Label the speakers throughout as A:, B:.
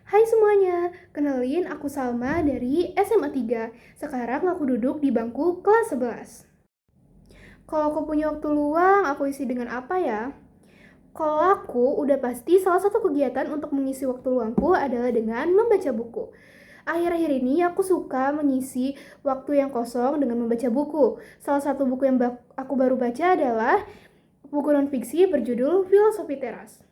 A: Hai semuanya, kenalin aku Salma dari SMA 3. Sekarang aku duduk di bangku kelas 11. Kalau aku punya waktu luang, aku isi dengan apa ya? Kalau aku, udah pasti salah satu kegiatan untuk mengisi waktu luangku adalah dengan membaca buku. Akhir-akhir ini aku suka mengisi waktu yang kosong dengan membaca buku. Salah satu buku yang aku baru baca adalah buku non-fiksi berjudul Filosofi Teras.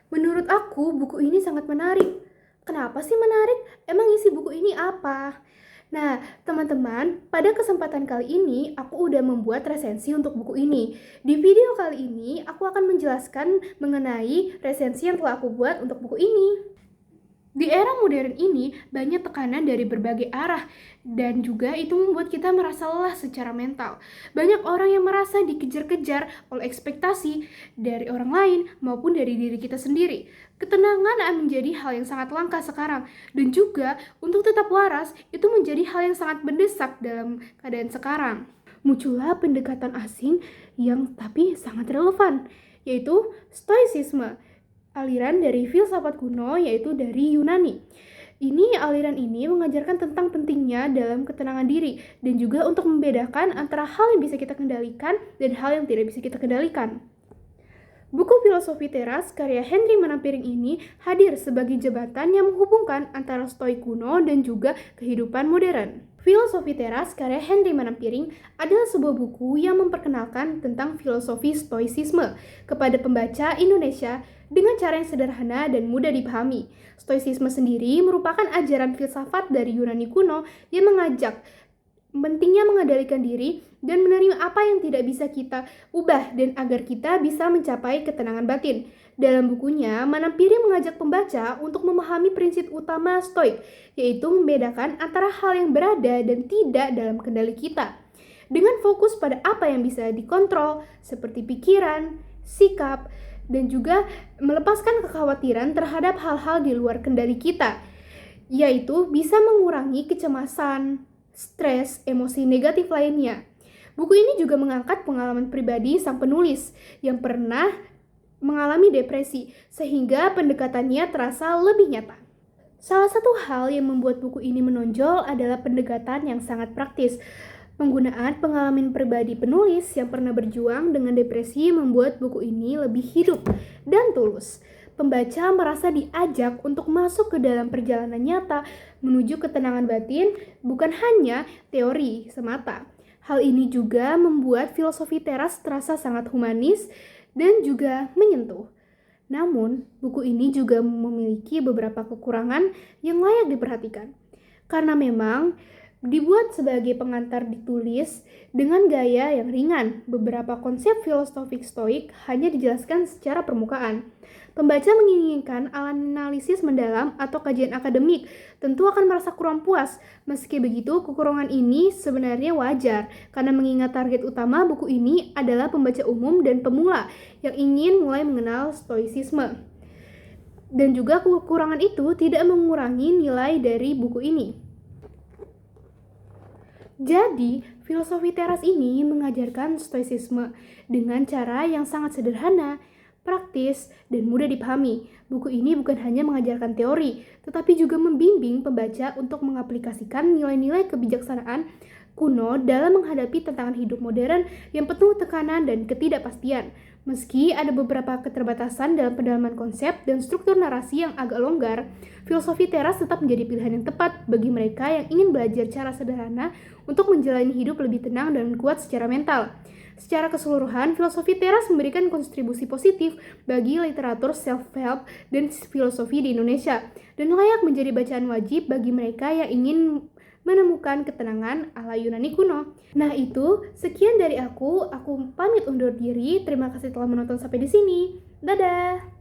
A: Menurut aku, buku ini sangat menarik. Kenapa sih menarik? Emang isi buku ini apa? Nah, teman-teman, pada kesempatan kali ini aku udah membuat resensi untuk buku ini. Di video kali ini, aku akan menjelaskan mengenai resensi yang telah aku buat untuk buku ini. Di era modern ini, banyak tekanan dari berbagai arah, dan juga itu membuat kita merasa lelah secara mental. Banyak orang yang merasa dikejar-kejar oleh ekspektasi dari orang lain maupun dari diri kita sendiri. Ketenangan menjadi hal yang sangat langka sekarang, dan juga untuk tetap waras, itu menjadi hal yang sangat mendesak dalam keadaan sekarang. Muncullah pendekatan asing yang tapi sangat relevan, yaitu Stoicisme. Aliran dari filsafat kuno, yaitu dari Yunani. Aliran ini mengajarkan tentang pentingnya dalam ketenangan diri dan juga untuk membedakan antara hal yang bisa kita kendalikan dan hal yang tidak bisa kita kendalikan. Buku Filosofi Teras karya Henry Manampiring ini hadir sebagai jembatan yang menghubungkan antara Stoik kuno dan juga kehidupan modern. Filosofi Teras karya Henry Manampiring adalah sebuah buku yang memperkenalkan tentang filosofi Stoicisme kepada pembaca Indonesia dengan cara yang sederhana dan mudah dipahami. Stoicisme sendiri merupakan ajaran filsafat dari Yunani kuno yang mengajak pentingnya mengendalikan diri dan menerima apa yang tidak bisa kita ubah dan agar kita bisa mencapai ketenangan batin. Dalam bukunya, Manampiring mengajak pembaca untuk memahami prinsip utama Stoik, yaitu membedakan antara hal yang berada dan tidak dalam kendali kita. Dengan fokus pada apa yang bisa dikontrol, seperti pikiran, sikap, dan juga melepaskan kekhawatiran terhadap hal-hal di luar kendali kita, yaitu bisa mengurangi kecemasan, stres, emosi negatif lainnya. Buku ini juga mengangkat pengalaman pribadi sang penulis yang pernah mengalami depresi, sehingga pendekatannya terasa lebih nyata. Salah satu hal yang membuat buku ini menonjol adalah pendekatan yang sangat praktis. Penggunaan pengalaman pribadi penulis yang pernah berjuang dengan depresi membuat buku ini lebih hidup dan tulus. Pembaca merasa diajak untuk masuk ke dalam perjalanan nyata menuju ketenangan batin, bukan hanya teori semata. Hal ini juga membuat filosofi teras terasa sangat humanis dan juga menyentuh. Namun, buku ini juga memiliki beberapa kekurangan yang layak diperhatikan. Karena memang dibuat sebagai pengantar ditulis dengan gaya yang ringan. Beberapa konsep filosofik Stoik hanya dijelaskan secara permukaan. Pembaca menginginkan analisis mendalam atau kajian akademik, tentu akan merasa kurang puas. Meski begitu, kekurangan ini sebenarnya wajar, karena mengingat target utama buku ini adalah pembaca umum dan pemula yang ingin mulai mengenal Stoicisme. Dan juga kekurangan itu tidak mengurangi nilai dari buku ini. Jadi, filosofi teras ini mengajarkan stoicisme dengan cara yang sangat sederhana, praktis, dan mudah dipahami. Buku ini bukan hanya mengajarkan teori, tetapi juga membimbing pembaca untuk mengaplikasikan nilai-nilai kebijaksanaan kuno dalam menghadapi tantangan hidup modern yang penuh tekanan dan ketidakpastian. Meski ada beberapa keterbatasan dalam pendalaman konsep dan struktur narasi yang agak longgar, filosofi teras tetap menjadi pilihan yang tepat bagi mereka yang ingin belajar cara sederhana untuk menjalani hidup lebih tenang dan kuat secara mental. Secara keseluruhan, filosofi teras memberikan kontribusi positif bagi literatur self-help dan filosofi di Indonesia, dan layak menjadi bacaan wajib bagi mereka yang ingin menemukan ketenangan ala Yunani kuno. Nah itu, sekian dari aku pamit undur diri. Terima kasih telah menonton sampai di sini. Dadah!